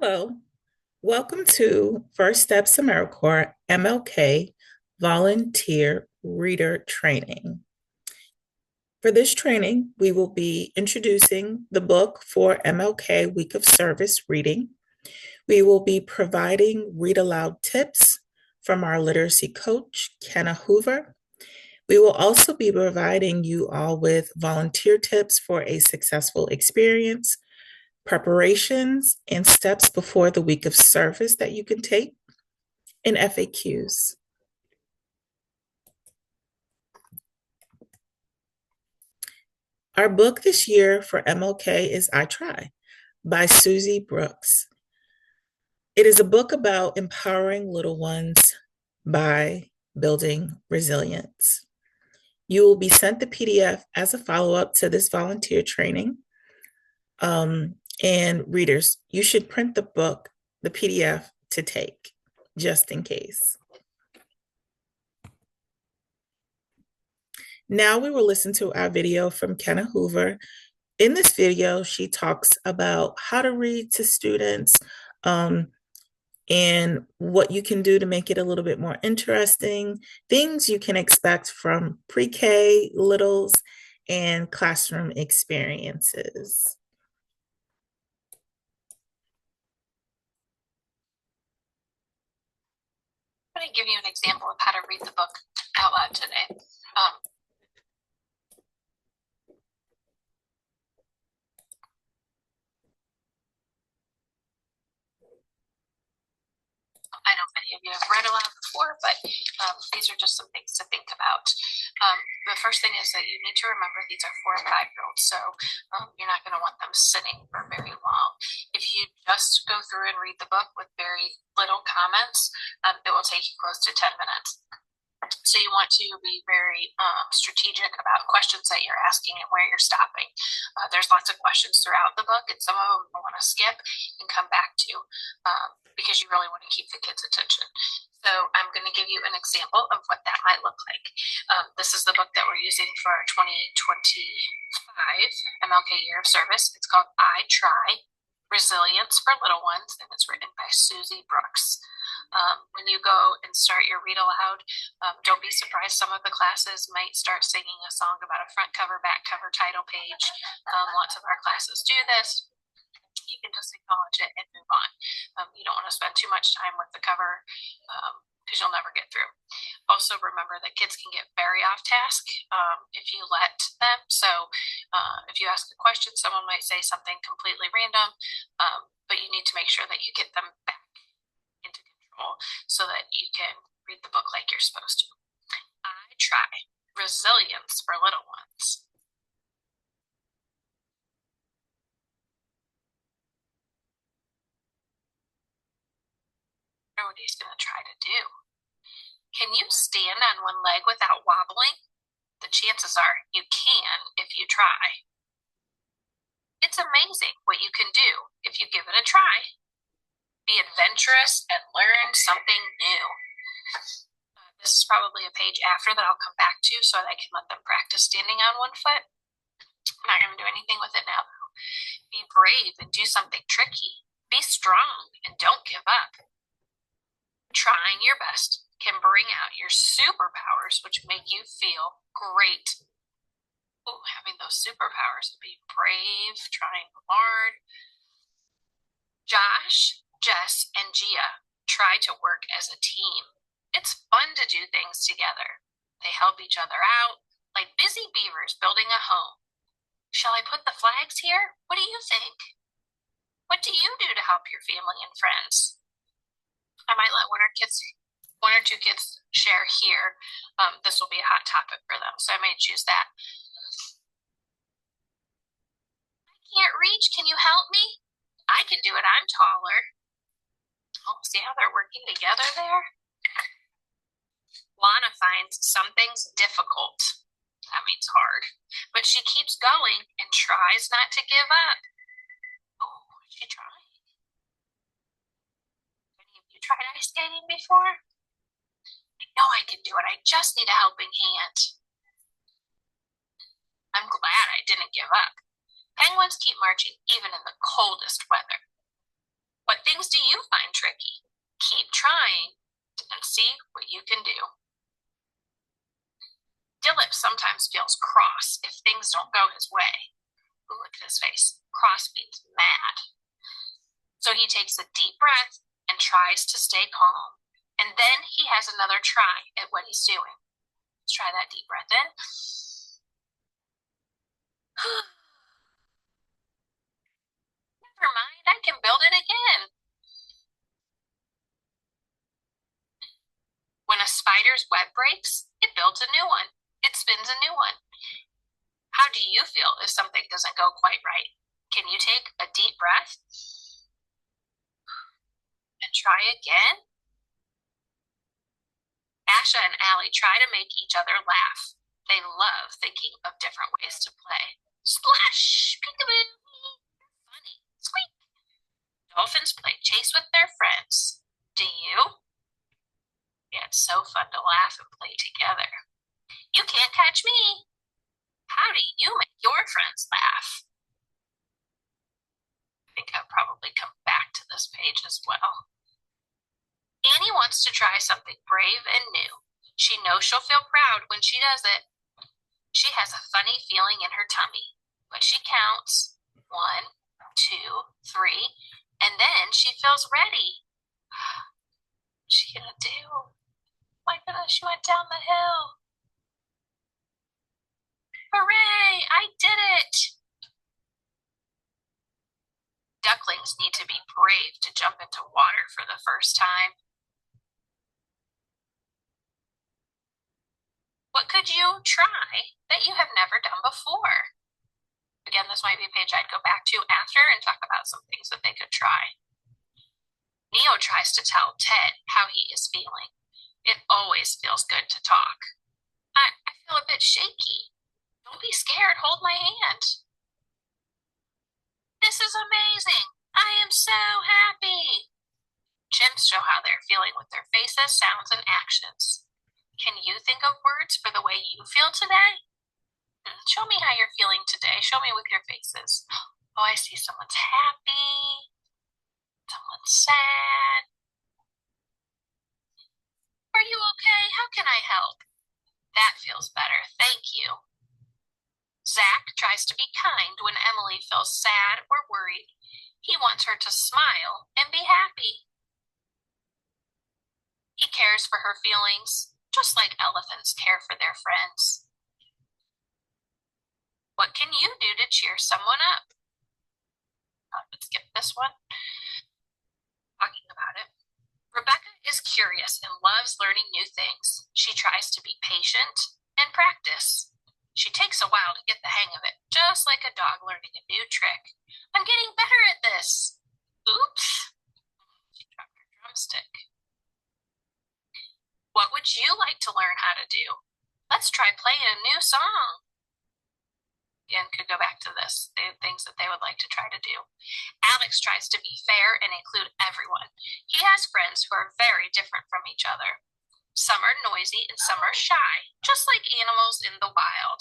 Hello, welcome to First Steps AmeriCorps MLK Volunteer Reader Training. For this training, we will be introducing the book for MLK Week of Service reading. We will be providing read aloud tips from our literacy coach, Kenna Hoover. We will also be providing you all with volunteer tips for a successful experience, preparations, and steps before the week of service that you can take, and FAQs. Our book this year for MLK is I Try by Susie Brooks. It is a book about empowering little ones by building resilience. You will be sent the PDF as a follow up to this volunteer training. And readers, you should print the book, the PDF, to take, just in case. Now we will listen to our video from Kenna Hoover. In this video, she talks about how to read to students and what you can do to make it a little bit more interesting, things you can expect from pre-K, littles, and classroom experiences. I'm going to give you an example of how to read the book out loud today. I know many of you have read aloud before, but these are just some things to think about. The first thing is that you need to remember these are 4 and 5-year-olds, so you're not going to want them sitting for very long. If you just go through and read the book with very little comments, it will take you close to 10 minutes. So you want to be very strategic about questions that you're asking and where you're stopping. There's lots of questions throughout the book, and some of them you want to skip and come back to because you really want to keep the kids' attention. So I'm going to give you an example of what that might look like. This is the book that we're using for our 2025 MLK Year of Service. It's called I Try, Resilience for Little Ones, and it's written by Susie Brooks. When you go and start your read aloud, don't be surprised. Some of the classes might start singing a song about a front cover, back cover, title page. Lots of our classes do this. You can just acknowledge it and move on. You don't want to spend too much time with the cover because you'll never get through. Also, remember that kids can get very off task if you let them. So if you ask a question, someone might say something completely random, but you need to make sure that you get them back into control so that you can read the book like you're supposed to. I Try, Resilience for Little Ones. What he's going to try to do. Can you stand on one leg without wobbling? The chances are you can if you try. It's amazing what you can do if you give it a try. Be adventurous and learn something new. This is probably a page after that I'll come back to so that I can let them practice standing on one foot. I'm not going to do anything with it now, though. Be brave and do something tricky. Be strong and don't give up. Trying your best can bring out your superpowers, which make you feel great. Ooh, having those superpowers would be brave, trying hard. Josh, Jess, and Gia try to work as a team. It's fun to do things together. They help each other out, like busy beavers building a home. Shall I put the flags here? What do you think? What do you do to help your family and friends? I might let one or two kids share here. This will be a hot topic for them, so I might choose that. I can't reach. Can you help me? I can do it. I'm taller. Oh, see how they're working together there? Lana finds some things difficult. That means hard. But she keeps going and tries not to give up. Oh, she tried. Tried ice skating before? I know I can do it. I just need a helping hand. I'm glad I didn't give up. Penguins keep marching even in the coldest weather. What What things do you find tricky? Keep trying and see what you can do. Dilip sometimes feels cross if things don't go his way. Ooh, look at his face. Cross means mad. So he takes a deep breath and tries to stay calm. And then he has another try at what he's doing. Let's try that deep breath in. Never mind, I can build it again. When a spider's web breaks, it builds a new one. It spins a new one. How do you feel if something doesn't go quite right? Can you take a deep breath and try again? Asha and Allie try to make each other laugh. They love thinking of different ways to play. Splash! Peekaboo! Funny. Squeak! Dolphins play chase with their friends. Do you? Yeah, it's so fun to laugh and play together. You can't catch me. How do you make your friends laugh? I think I'll probably come back to this page as well. Annie wants to try something brave and new. She knows she'll feel proud when she does it. She has a funny feeling in her tummy, but she counts 1, 2, 3, and then she feels ready. What's she gonna do? My goodness, she went down the hill. Hooray! I did it! Ducklings need to be brave to jump into water for the first time. What could you try that you have never done before? Again, this might be a page I'd go back to after and talk about some things that they could try. Neo tries to tell Ted how he is feeling. It always feels good to talk. I feel a bit shaky. Don't be scared. Hold my hand. This is amazing. I am so happy. Chimps show how they're feeling with their faces, sounds, and actions. Can you think of words for the way you feel today? Show me how you're feeling today. Show me with your faces. Oh, I see someone's happy. Someone's sad. Are you okay? How can I help? That feels better. Thank you. Zach tries to be kind when Emily feels sad or worried. He wants her to smile and be happy. He cares for her feelings, just like elephants care for their friends. What can you do to cheer someone up? Let's skip this one. Talking about it. Rebecca is curious and loves learning new things. She tries to be patient and practice. She takes a while to get the hang of it, just like a dog learning a new trick. I'm getting better at this. Oops. She dropped her drumstick. What would you like to learn how to do? Let's try playing a new song. Again, could go back to this, the things that they would like to try to do. Alex tries to be fair and include everyone. He has friends who are very different from each other. Some are noisy and some are shy, just like animals in the wild.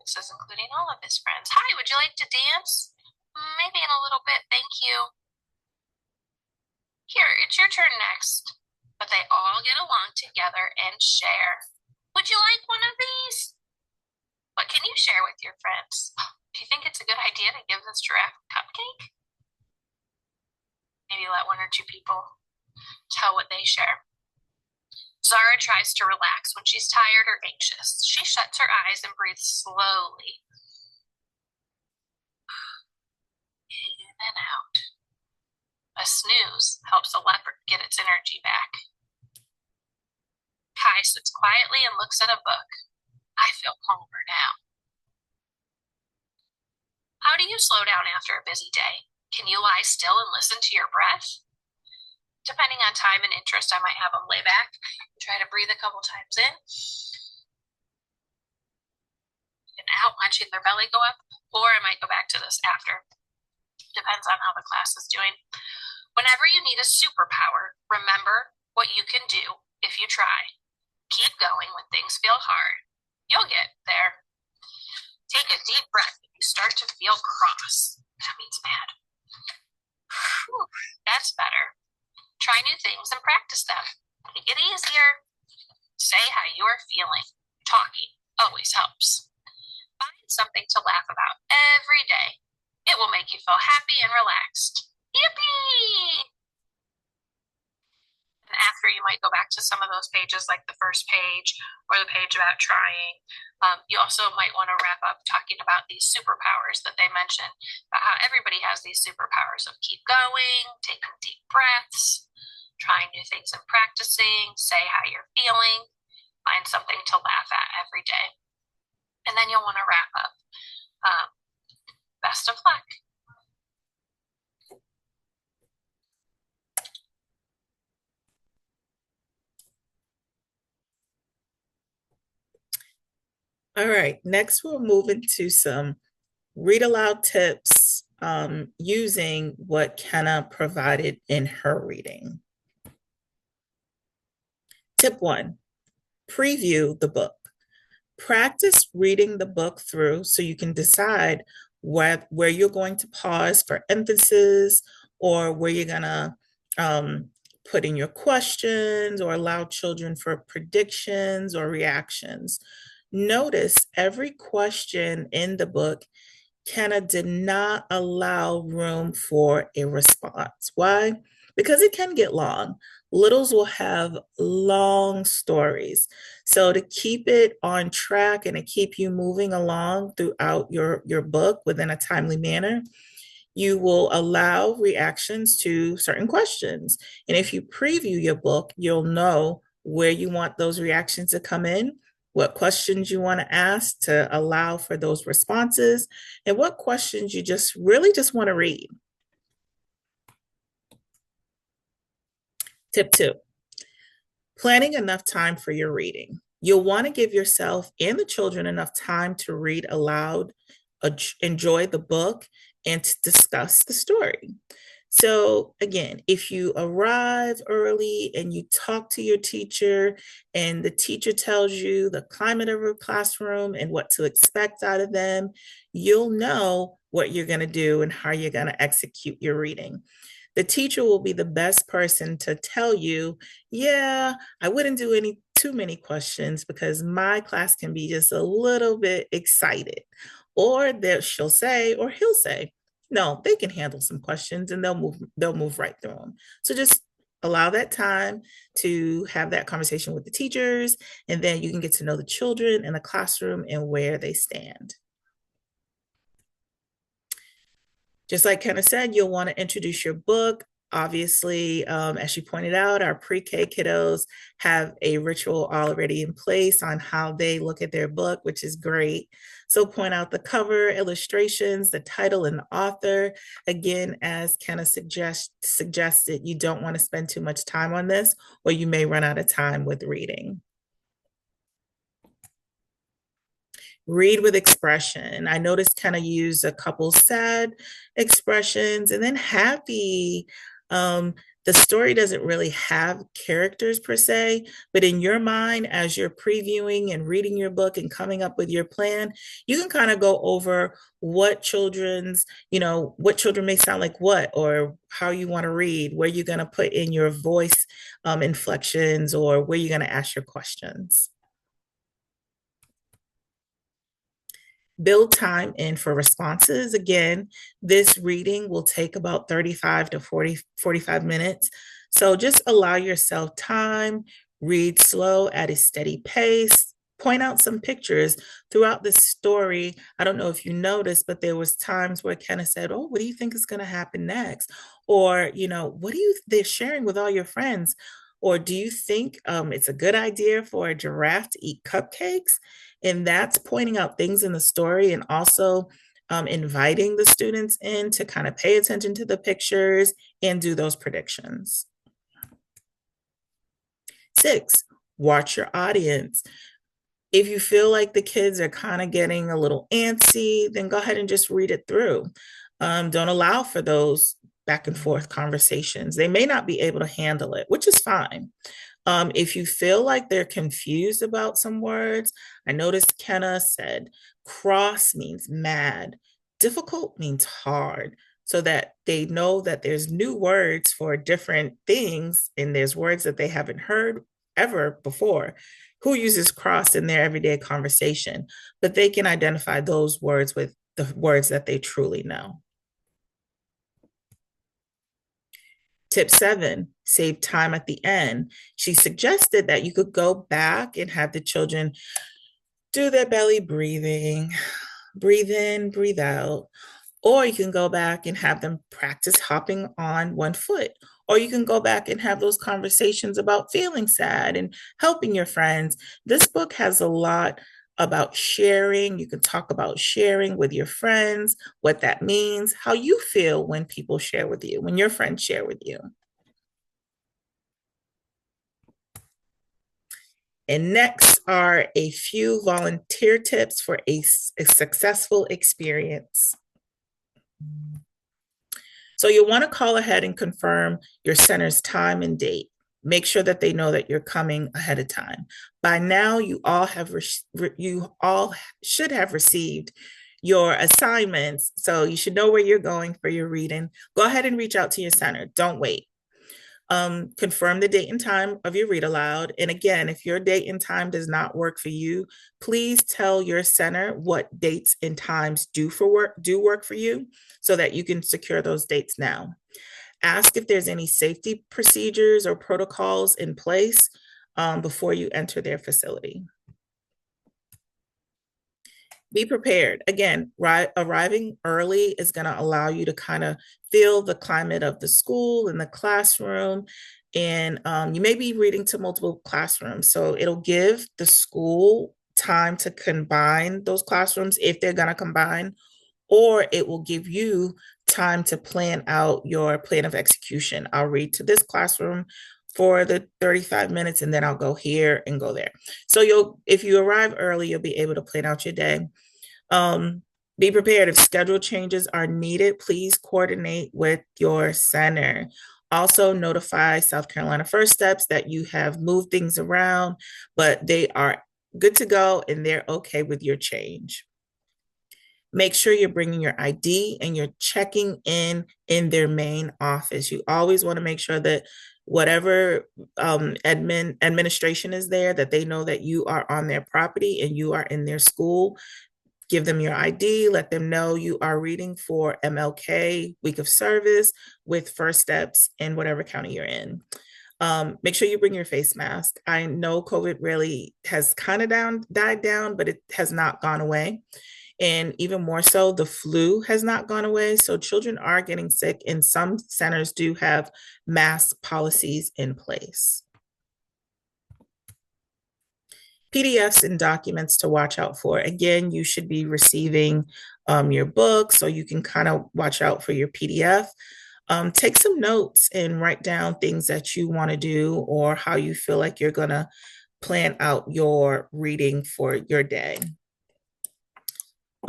It says including all of his friends. Hi, would you like to dance? Maybe in a little bit, thank you. Here, it's your turn next. But they all get along together and share. Would you like one of these? What can you share with your friends? Do you think it's a good idea to give this giraffe a cupcake? Maybe let 1 or 2 people tell what they share. Zara tries to relax when she's tired or anxious. She shuts her eyes and breathes slowly. In and out. A snooze helps a leopard get its energy back. Kai sits quietly and looks at a book. I feel calmer now. How do you slow down after a busy day? Can you lie still and listen to your breath? Depending on time and interest, I might have them lay back and try to breathe a couple times in and out, watching their belly go up, or I might go back to this after. Depends on how the class is doing. Whenever you need a superpower, remember what you can do if you try. Keep going when things feel hard. You'll get there. Take a deep breath if you start to feel cross. That means mad. gets better. Try new things and practice them. Make it easier. Say how you are feeling. Talking always helps. Find something to laugh about every day. It will make you feel happy and relaxed. Yippee! And after, you might go back to some of those pages, like the first page or the page about trying. You also might want to wrap up talking about these superpowers that they mentioned, about how everybody has these superpowers of keep going, taking deep breaths, trying new things and practicing, say how you're feeling, find something to laugh at every day. And then you'll want to wrap up. Best of luck. All right, next we'll move into some read aloud tips using what Kenna provided in her reading. Tip one, preview the book. Practice reading the book through so you can decide where you're going to pause for emphasis or where you're going to put in your questions or allow children for predictions or reactions. Notice every question in the book, Kenna did not allow room for a response. Why? Because it can get long. Littles will have long stories. So to keep it on track and to keep you moving along throughout your book within a timely manner, you will allow reactions to certain questions. And if you preview your book, you'll know where you want those reactions to come in, what questions you want to ask to allow for those responses, and what questions you just really just want to read. Tip two, planning enough time for your reading. You'll want to give yourself and the children enough time to read aloud, enjoy the book, and to discuss the story. So, again, if you arrive early and you talk to your teacher, and the teacher tells you the climate of your classroom and what to expect out of them, you'll know what you're going to do and how you're going to execute your reading. The teacher will be the best person to tell you, yeah, I wouldn't do any too many questions because my class can be just a little bit excited. Or that she'll say, or he'll say, no, they can handle some questions and they'll move right through them. So just allow that time to have that conversation with the teachers, and then you can get to know the children in the classroom and where they stand. Just like Kenna said, you'll want to introduce your book. Obviously, as she pointed out, our pre-K kiddos have a ritual already in place on how they look at their book, which is great. So point out the cover, illustrations, the title, and the author. Again, as Kenna suggested, you don't want to spend too much time on this, or you may run out of time with reading. Read with expression. I noticed kind of use a couple sad expressions and then happy. The story doesn't really have characters per se, but in your mind, as you're previewing and reading your book and coming up with your plan, you can kind of go over what children may sound like what, or how you want to read, where you're going to put in your voice inflections, or where you're going to ask your questions. Build time in for responses. Again, this reading will take about 35 to 45 minutes. So just allow yourself time, read slow at a steady pace, point out some pictures throughout the story. I don't know if you noticed, but there was times where Kenna said, oh, what do you think is going to happen next? Or, what they're sharing with all your friends? Or do you think it's a good idea for a giraffe to eat cupcakes? And that's pointing out things in the story and also inviting the students in to kind of pay attention to the pictures and do those predictions. 6, watch your audience. If you feel like the kids are kind of getting a little antsy, then go ahead and just read it through. Don't allow for those back and forth conversations. They may not be able to handle it, which is fine. If you feel like they're confused about some words, I noticed Kenna said cross means mad, difficult means hard. so that they know that there's new words for different things and there's words that they haven't heard ever before. Who uses cross in their everyday conversation? But they can identify those words with the words that they truly know. Tip 7, save time at the end. She suggested that you could go back and have the children do their belly breathing, breathe in, breathe out. Or you can go back and have them practice hopping on one foot. Or you can go back and have those conversations about feeling sad and helping your friends. This book has a lot about sharing. You can talk about sharing with your friends, what that means, how you feel when people share with you, when your friends share with you. And next are a few volunteer tips for a successful experience. So you'll want to call ahead and confirm your center's time and date. Make sure that they know that you're coming ahead of time. By now, you all should have received your assignments, so you should know where you're going for your reading. Go ahead and reach out to your center. Don't wait. Confirm the date and time of your read aloud. And again, if your date and time does not work for you, please tell your center what dates and times do work for you so that you can secure those dates now. Ask if there's any safety procedures or protocols in place before you enter their facility. Be prepared. Again, arriving early is going to allow you to kind of feel the climate of the school and the classroom. And you may be reading to multiple classrooms. So it'll give the school time to combine those classrooms if they're going to combine, or it will give you time to plan out your plan of execution. I'll read to this classroom for the 35 minutes and then I'll go here and go there. So if you arrive early, you'll be able to plan out your day. Be prepared if schedule changes are needed. Please coordinate with your center. Also notify South Carolina First Steps that you have moved things around, but they are good to go and they're okay with your change. Make sure you're bringing your ID and you're checking in their main office. You always want to make sure that whatever administration is there, that they know that you are on their property and you are in their school. Give them your ID, let them know you are reading for MLK week of service with First Steps in whatever county you're in. Make sure you bring your face mask. I know COVID really has kind of died down, but it has not gone away. And even more so, the flu has not gone away. So children are getting sick, and some centers do have mask policies in place. PDFs and documents to watch out for. Again, you should be receiving your book, so you can kind of watch out for your PDF. Take some notes and write down things that you want to do or how you feel like you're going to plan out your reading for your day.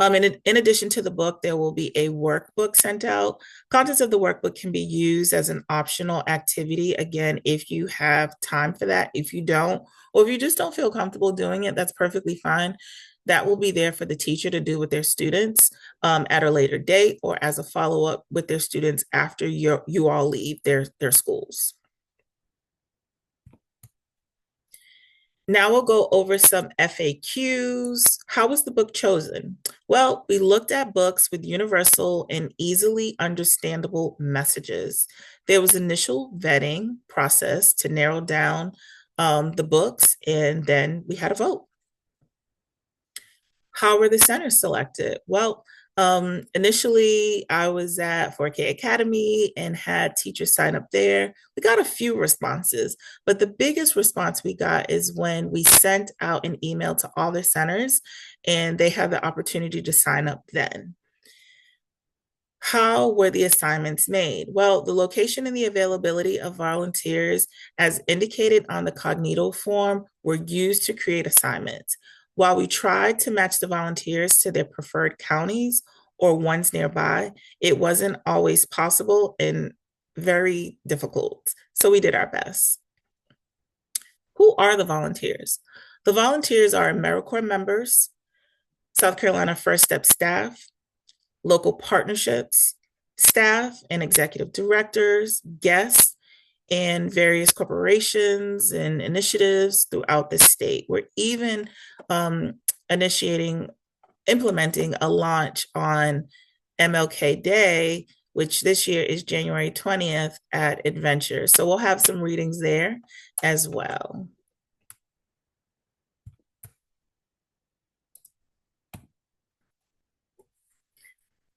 In addition to the book, there will be a workbook sent out. Contents of the workbook can be used as an optional activity. Again, if you have time for that, if you don't, or if you just don't feel comfortable doing it, that's perfectly fine. That will be there for the teacher to do with their students at a later date or as a follow-up with their students after you all leave their schools. Now we'll go over some FAQs. How was the book chosen? Well, we looked at books with universal and easily understandable messages. There was initial vetting process to narrow down the books, and then we had a vote. How were the centers selected? Well, initially I was at 4K Academy and had teachers sign up there. We got a few responses, but the biggest response we got is when we sent out an email to all the centers and they had the opportunity to sign up then. How were the assignments made? Well, the location and the availability of volunteers, as indicated on the Cognito form, were used to create assignments. While we tried to match the volunteers to their preferred counties or ones nearby, it wasn't always possible and very difficult. So we did our best. Who are the volunteers? The volunteers are AmeriCorps members, South Carolina First Step staff, local partnerships, staff and executive directors, guests, and various corporations and initiatives throughout the state. We're even initiating, implementing a launch on MLK Day, which this year is January 20th at Adventure. So we'll have some readings there as well.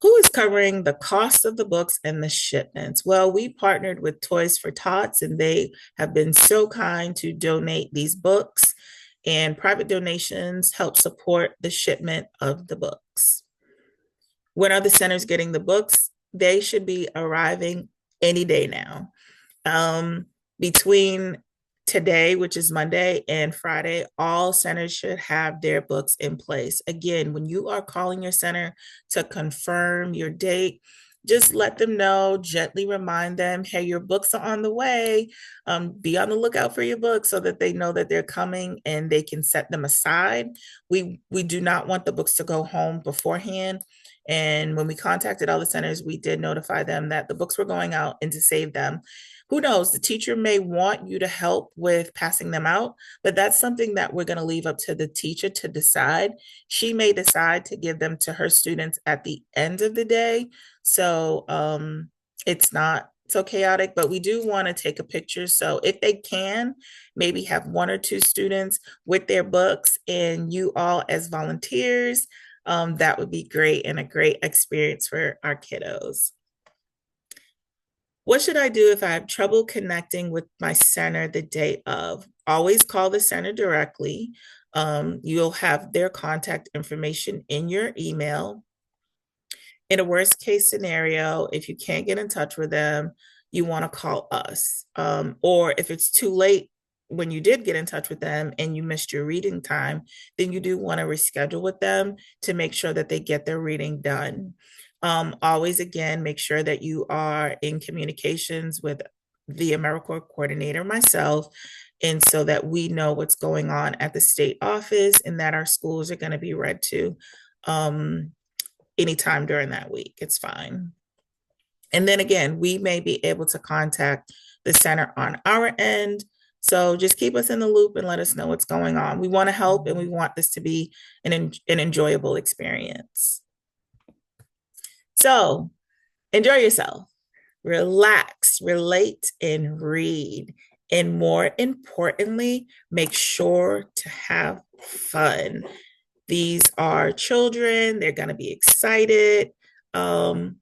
Who is covering the cost of the books and the shipments? Well, we partnered with Toys for Tots, and they have been so kind to donate these books, and private donations help support the shipment of the books. When are the centers getting the books? They should be arriving any day now. Um, Between today, which is Monday, and Friday, all centers should have their books in place. Again, when you are calling your center to confirm your date, just let them know, gently remind them, hey, your books are on the way. Be on the lookout for your books so that they know that they're coming and they can set them aside. We do not want the books to go home beforehand. And when we contacted all the centers, we did notify them that the books were going out and to save them. Who knows? The teacher may want you to help with passing them out, but that's something that we're going to leave up to the teacher to decide. She may decide to give them to her students at the end of the day. So it's not so chaotic, but we do want to take a picture. So if they can, maybe have one or two students with their books and you all as volunteers, that would be great and a great experience for our kiddos. What should I do if I have trouble connecting with my center the day of? Always call the center directly. You'll have their contact information in your email. In a worst case scenario, if you can't get in touch with them, you want to call us. Or if it's too late when you did get in touch with them and you missed your reading time, then you do want to reschedule with them to make sure that they get their reading done. Always, again, make sure that you are in communications with the AmeriCorps coordinator, myself, and so that we know what's going on at the state office and that our schools are going to be read to. Anytime during that week. It's fine. And then again, we may be able to contact the center on our end. So just keep us in the loop and let us know what's going on. We want to help and we want this to be an enjoyable experience. So enjoy yourself, relax, relate, and read. And more importantly, make sure to have fun. These are children, they're going to be excited to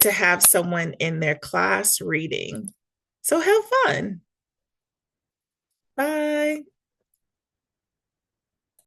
have someone in their class reading. So have fun.